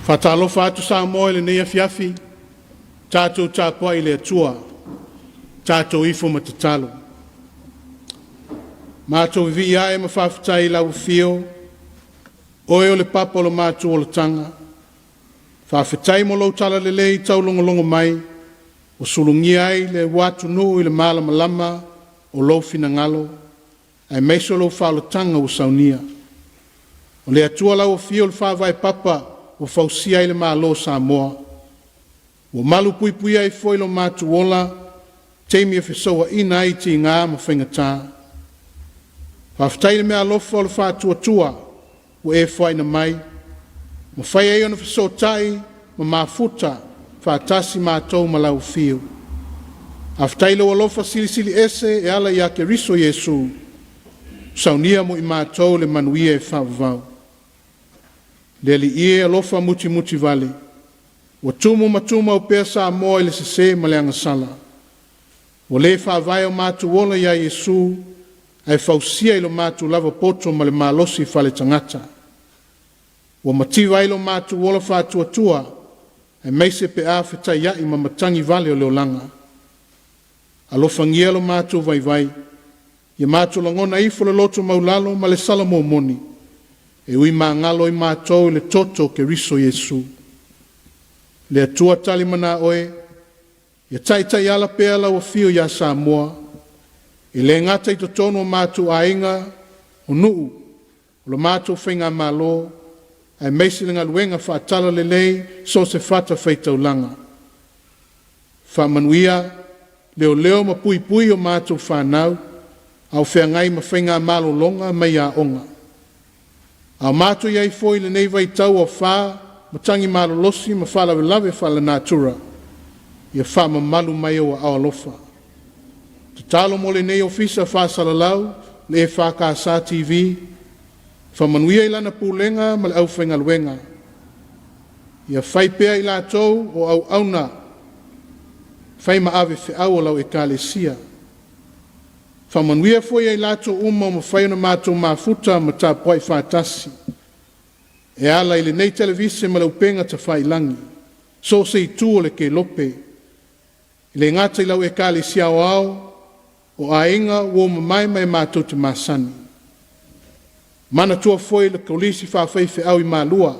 Whatalofa atu Samoa le nei Afiafi, tātou Tapuaiga le atua, tātou ifo matatalo. Mātou vi ai ma whawhitai lau fio, oe o le papa o le mātou o le tanga, whawhitai mo lau tala le lei tau longo mai, o sulungi ai le watu nu i le malama lama o lau fina ngalo, ai meiso lau whaulatanga o saunia. O le atua lau fio le whawai papa, o fausia i le malo Samoa. O malu pui pui ai foi lo mātu ola, teimi e whesoa ina i ti ngā ma whaingatā. Whawhitai le mea alofa o le whātua tua, o e whai na mai, ma whai ai ona whesoa tai, ma mafuta, whātasi mātou ma lau fio. Whawhitai lo alofa sili sili ese e ala i ake riso Yesu, saunia mo i mātou le manuia e whawavau. Le li ie alofa muti muti vale. Wa tumu matuma o pea Samoa ile sese ma le angasala. Wa le whaavai o mātu wola ia Yesu, ai fausia ilo mātu lava poto ma le malosi fale tangata. Wa mativa ilo mātu wola whātua tua, ai meise pe a whitai ia i mamatangi vale o leolanga. Alofa ngia lo mātu vai vai, ia mātu langona ifo le loto maulalo ma le salamo moni. E ui ngalo i mātou le toto ke riso Yesu. Le atua tali mana oe, ia tai ala pea lau fio ia Samoa, i le ngata i totono mātou ainga o nuu, o le mātou whainga malo, ai meisi le ngaluenga whaatala le lei, so se whata whaitaulanga. Whamanuia, leo ma pui pui o mātou whanau, au whea ngai ma whainga malo longa mai a onga. A mātou iai foi le nei vai tau o whā, matangi marolosi ma whalawe lawe whala natura, ia wha ma malu mai o awalofa. Te talo mo le nei ofisa wha salalau, le EFKS TV, wha manuia i lana pūlenga ma le au whainga luenga. Ia whai pea i la tau o au auna, whai ma ave whi au o lau e kālesia. Whamanuia foi ai lato uma ma whai na mātou mafuta ma Tapuaiga whātasi. E ala i le nei televise ma lau penga ta whai langi. So se i tū o le ke lope. I le ngata i lau e kāle siao au, o a inga uo ma mai mātou te māsani. Mana tua foi le kaulisi whawhai whi au i mālua.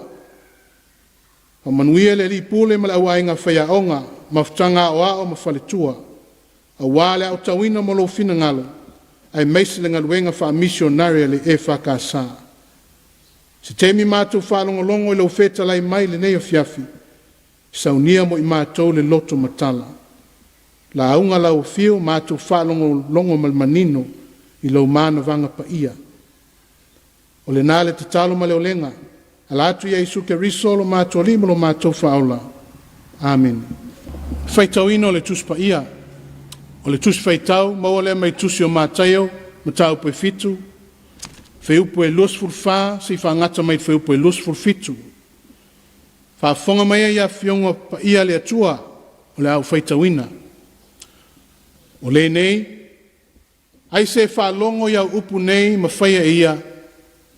Whamanuia le li pule ma lau a inga whai a onga, ma whtanga o a o ma whale tua. A wale au tawina mo lo fina ngalo, ai meisi le ngaluenga Faamisionare le EFKS. Se temi mātou whalongolongo i lau feta lai mai le nei Afiafi, saunia mo i mātou le loto matala. La aunga lau fio mātou whalongolongo malmanino i lau mana vanga pa ia. O le nale te talo ma leo lenga, ala atu ia isu ke risolo mātou limo lo mātou whaola. Amen. Whaitauino le tuspa ia, o le tusi whaitau, maua lea mai tusi o mātaio, matau poe fitu, wheupu e luas fulfā, si whangata mai wheupu e luas fulfitu. Whafonga mai ia fionga pa ia le atua, o le au whaitauina. O le nei, ai se whalongo ia upu nei, ma whaia ia,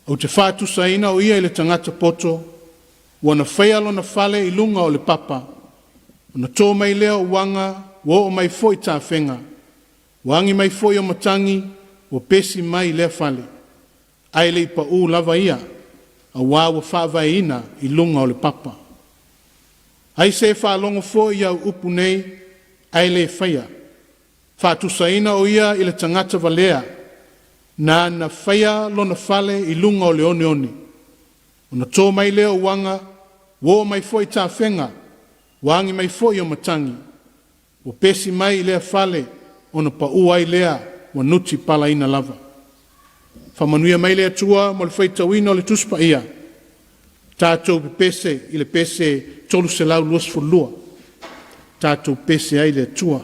au te whātusaina o ia i le tangata poto, wana whaia lo na whale i lunga o le papa, o na tō mai lea o wanga, wo o mai foi ta whenga, wangi mai foi o matangi, o pesi mai lea fale. Ai le ipa u lava ia, a wawa whawai ina i lunga o le papa. Ai se whalongo foi au upu nei, ai le whaia. Whātusaina o ia i le tangata valea, na whaia lo na fale i lunga o le one one. O na tō mai lea o wanga, wo o mai foi ta whenga, wangi mai foi o matangi. O pesi mai lea fale, o na pau ai lea, wa nuti pala ina lava. Whamanuia mai lea tua, mo le whaitauina o le tuspa ia. Tātou pese, i le pese tolu se lau luas fulua. Tātou pese ai lea tua.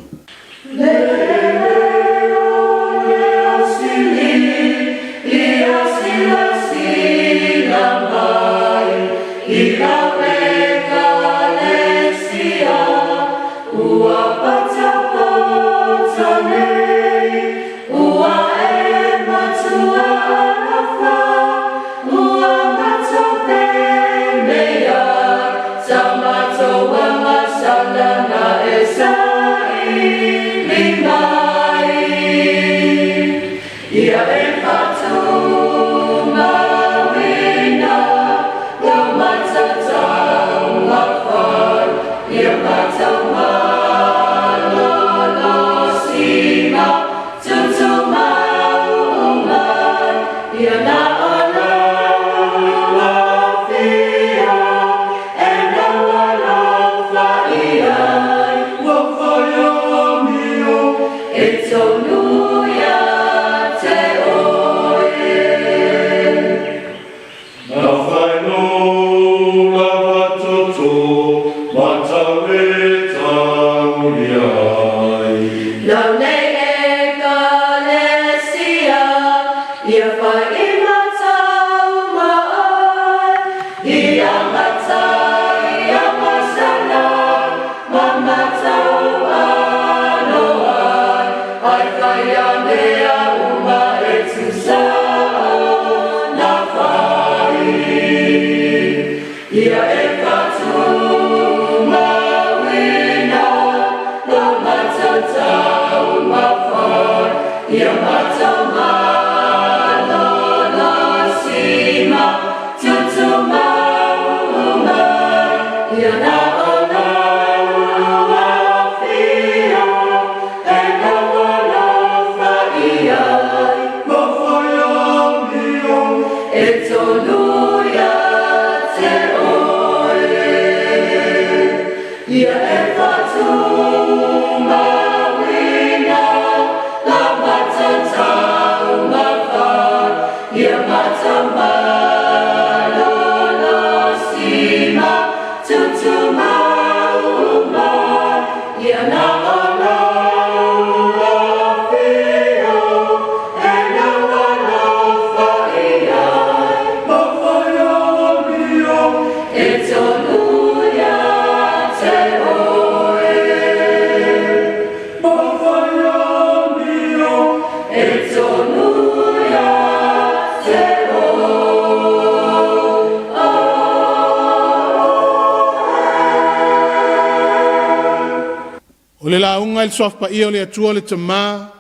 O le launga il sofa ia o le atua le tama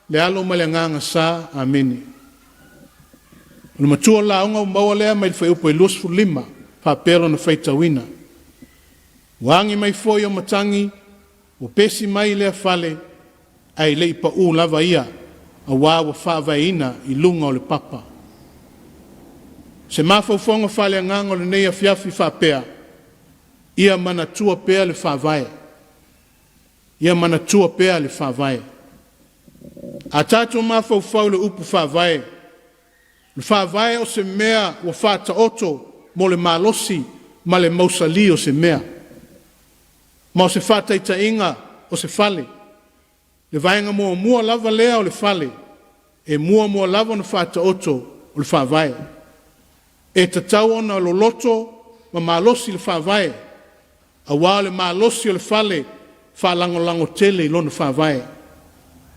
le alo ma le nganga sa amini. O le matua launga o maua lea mai fai upo e lusfu lima pa pero na fai tawina. Wangi mai foi o matangi o pesi mai lea fale ai le ipa u lava ia a wawa whaavaina i lunga o le papa. Se mawhauwhonga fale a nganga o le nei Afiafi whapea ia mana tua pea le whaavae. Ia mana tua pea le whaavae. A tātou mawhauwhau le upu whaavae. Le whaavae o se mea o whata oto mo le malosi ma le mausali o se mea. Ma o se whata ita inga o se fale. Le vaenga mua lava lea o le fale. E mua lava na whata oto o le whaavae. E tatau ona lo loto ma malosi le whaavae. A wā le malosi o le fale whalango tele i lona whaavae.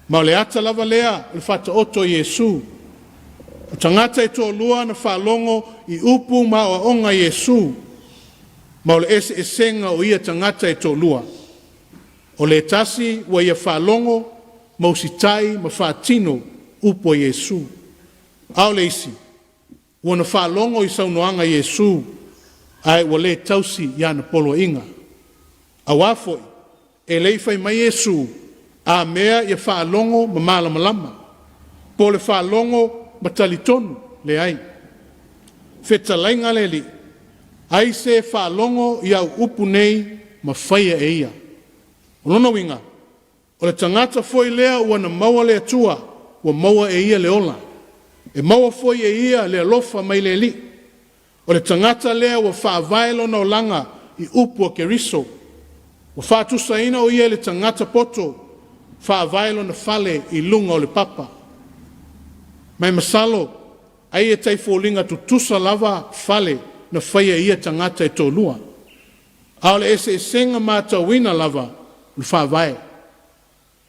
Ma o le ata lava lea le whata oto Yesu. O tangata e tō lua na whalongo i upu ma o onga Yesu. Ma o le ese esenga o ia tangata e tō lua. O le tasi wa ia whalongo ma usitai ma whatino upu o Yesu. Ao le isi. Wana whalongo i saunoanga Yesu. Ai wa le tausi yana polo inga. A wafoi. E leifai mai Yesu, a mea ia whaalongo ma malama. Po le whaalongo ma talitonu le ai. Whetalainga le li. Ai se whaalongo ia upu nei ma whaia e ia. O lona winga, o le tangata foi lea ua na maua le atua, ua maua e ia le ola. E maua foi e ia le alofa mai le li. O le tangata lea ua whaavaelo na olanga i upu o keriso. O whātusa ina o ia le tangata poto, whaavaelo na fale i lunga o le papa. Mai masalo, ai e tai fōlinga tutusa lava fale na whaia ia tangata e tōlua. Ao le ese senga māta wina lava le whaavae.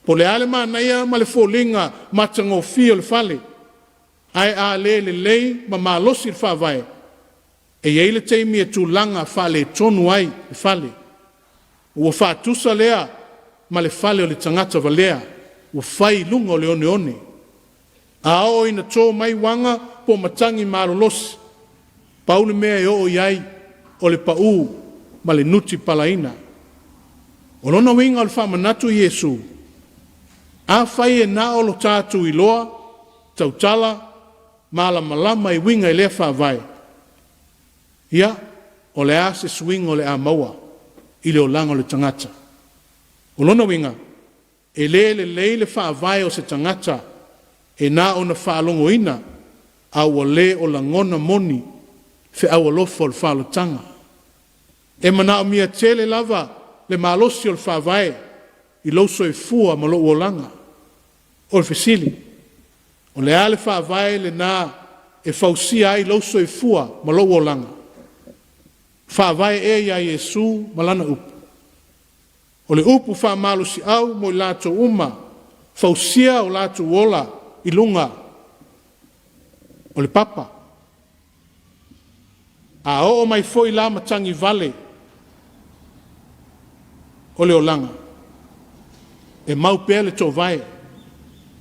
Po le ale mānaia ma le fōlinga māta ngofi o le fale. Ai a le lei ma mālosi le whaavae. E iei le teimi e tūlanga fale tonu ai le fale. Ua whātusa lea ma le fale o le tangata valea. Ua whai lunga o le one. A o ina tō mai wanga po matangi marolosi. Paule mea e o iai o le pau ma le nuti palaina. O lona winga o le whamanatu Yesu. A whai e na o lo tātu i loa, tautala, malama i winga i lea whawai. Ia, o le a se swing o le a maua. I le o langa o le tangata. O lona winga, e le whaavai o se tangata, e nā o na whaalongo ina, a ua le o la ngona moni, fe awa lofa o le whaalotanga. E mana o mia tele lava, le malosi o le whaavai, i lauso e fua ma lo o langa. O le fesili, o le ale whaavai le nā, e fausia ai lo soifua ma lo olanga. Whaavai e ia Yesu malana upu. O le upu wha malu si au mo i lato uma, fausia o lato wola i lunga o le papa. A o mai foi la matangi vale o le olanga. E mau pea le tō vai.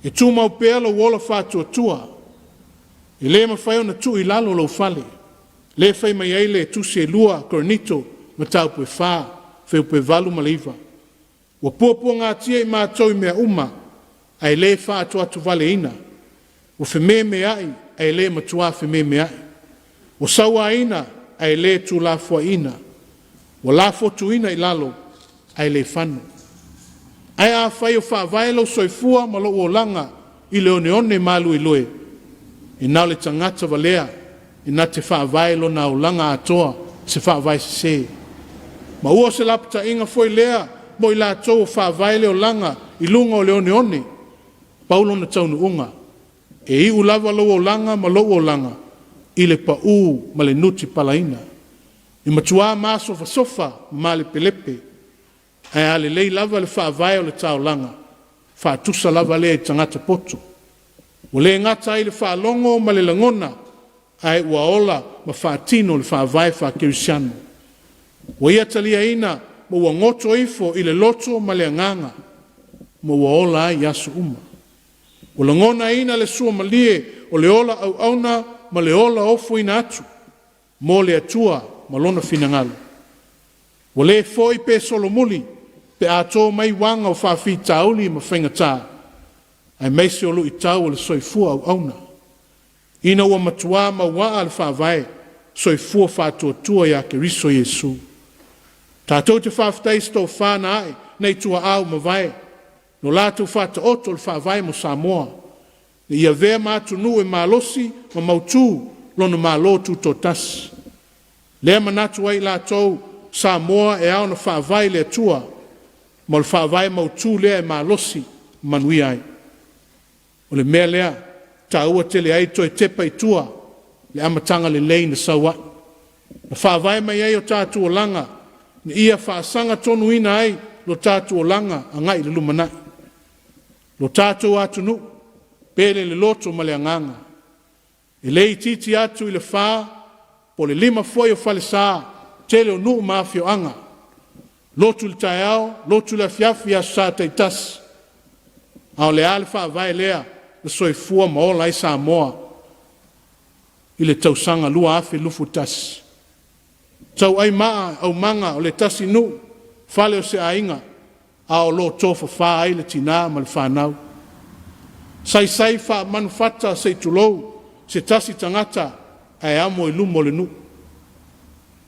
E tū mau pea lo wola whātua tua. E le mawhai o na tu i lalo lo fale. Le whai mai eile tu se lua koronito ma tau pue whā, wheu pue valu maliva. Wa pua ngā tia i mātou i mea uma, ai le whātua atu vale ina. Wa wheme me ai, ai le matua wheme me ai. Wa saua ina, ai le tu lafua ina. Wa lafua tu ina i lalo, ai le whanu. Ai a whai o whaavai lo soifua ma lo olanga i le one malu i loe. I nau le tangata valea, i nā te whaavai lo na olanga atoa, se whaavai se. Ma ua se lapta inga foi lea, mo i la tau whaavai le olanga, i lunga o le one, paulo na taunu unga. E i ulava lo olanga ma lo olanga, i le pau ma le nuti palaina. I matua maso sofa ma le pelepe, ai ale lei lava le whaavai o le tau langa, whaatusa lava le tangata poto. O le ngata i le whaalongo ma le langona, ai ua ola ma whaatino le whaavai whaakirisiano. O ia talia ina, ma ua ngoto ifo i le loto ma le anganga, ma ua ola ai asu uma. O langona ina le sua malie, o le ola au auna, ma le ola ofu ina atu, mo le atua ma lona finangalo. O le foi pe solomuli, pe ato mai wanga o whaafi tauli ma whaingatā, ai meisi o lu i tau o le soifua au auna. Ina ua matua ma waa le whaavai, soifua whātua tua ia ke riso Yesu. Tātou te whaafitai sto whāna ai, nei tua au ma vai, no lātou whāta oto le whaavai mo Samoa. Ne ia vea mātu nu e mālosi ma mautū, lona mālotu tō tasi. Lea manatu ai lātou Samoa e au na whaavai le tua, ma le whaavai mautū lea e mālosi manui ai. O le mea lea, ta ua tele ai toi tepa i tua, le amatanga le lei na sawa. Na whaavai mai ai o tātu o langa, ni ia whaasanga tonu ina ai lo tātu o langa a ngai le lumanai. Lo tātu atu nu, pele le loto ma le anganga. E lei titi atu i le wha, po le 5 foi o whale sā, tele o nu mafio anga. Lotu le tai au, lotu le Afiafi asu sā teitas. Ao le ale whaavai lea, le soifua ma ola i Samoa, i le tausanga lua afe lufu tasi. Tau ai maa au manga o le tasi nu, whale o se ainga, ao lo tofa wha ai le tina ma le whanau. Sai wha manufata se tulou, se tasi tangata, ai amo i lumo le nu.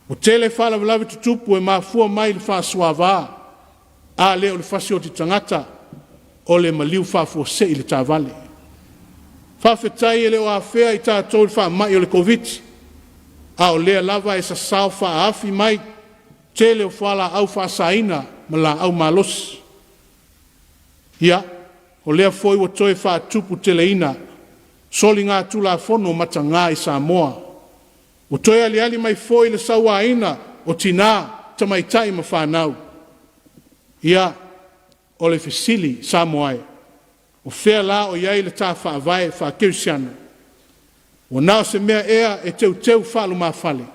O tele whala valawe tutupu e mafua mai le wha suava, a leo le fasio ti tangata, o le maliu whafua se i le tāwale. Whawhetai e leo a whea i tātou le wha mai o le COVID. A o lea lava e sa sao wha afi mai, te leo whala au wha saina, ma la au malos. Ia, o lea foi wa toi wha tupu tele ina, soli ngā tula fono mata ngā i Samoa. O toi ali mai foi le saua ina, o tina tamaitai ma whanau. Ia, o le fesili Samoai, o whea la o iai le tā whaavai whaakirisiana. O nao se mea ea e teu whaalu mawhale.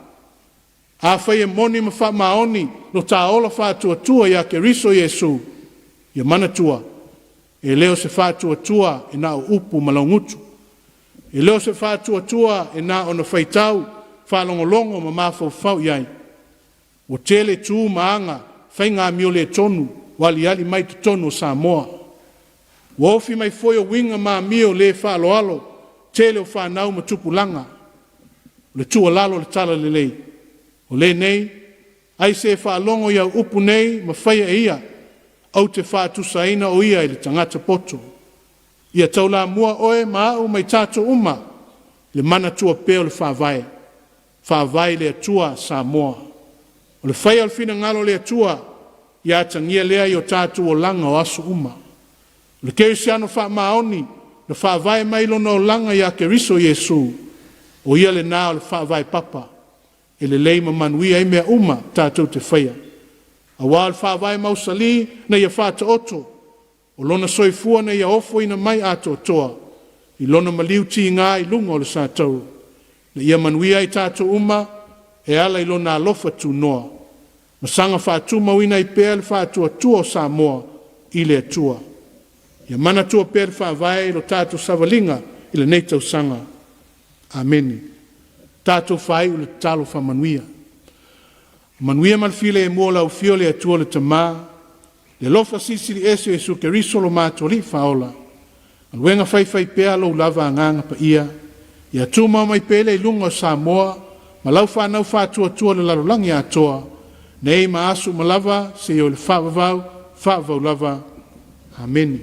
A whai e moni ma wha maoni no tā ola whātua tua ia ke riso Yesu, ia mana tua. E leo se whātua tua e nā o upu malaungutu. E leo se whātua tua e nā o na whaitau whalongolongo ma mawhau iai. O tele tū maanga whai ngā mio le tonu, wali ali mai te tonu o Samoa. Wofi mai foi o winga ma mio le whaaloalo, tele o whanau ma tupulanga. Le tua lalo le tala le lei. O le nei, ai se whaalongo iau upu nei ma whaia e ia, au te whaatusaina o ia i le tangata poto. Ia taula mua oe ma au mai tātou uma, le mana tua peo le whaavai. Whaavai le atua Samoa. O le whaia alfina ngalo le atua, ia tangia lea i o tātou o langa o asu uma. Le kerisiano wha maoni, na whaavai mai lona o langa ia ke riso Yesu, O ia le nā o le whaavai papa, e le leima manuia e mea uma tātou te whaia. A wā le whaavai mausali na ia whāta oto, o lona soifua na ia ofo ina mai ato toa, i lona maliu ti ngā i lunga o le sātou. Na ia manuia i tātou uma, e ala i lona alofa tu noa. Masanga whātu mawina i pēr le whātua tua o Samoa i le atua. Ia mana tua pēr whaavai lo tātou savalinga i le neitau sanga. Ameni. Tātou whai u le talo whamanuia. Manuia malfile e mua lau fio le atua le tamā. Le lofa sisi li ese e su ke risolo mātua li whaola. Aluenga whai pēr lo lava nganga pa ia. Ia tu mau mai pēle i lunga o Samoa. Ma lau whanau whātua tua le larolangi atoa. Nei maasu malava se yo le whaavau lava. Amen.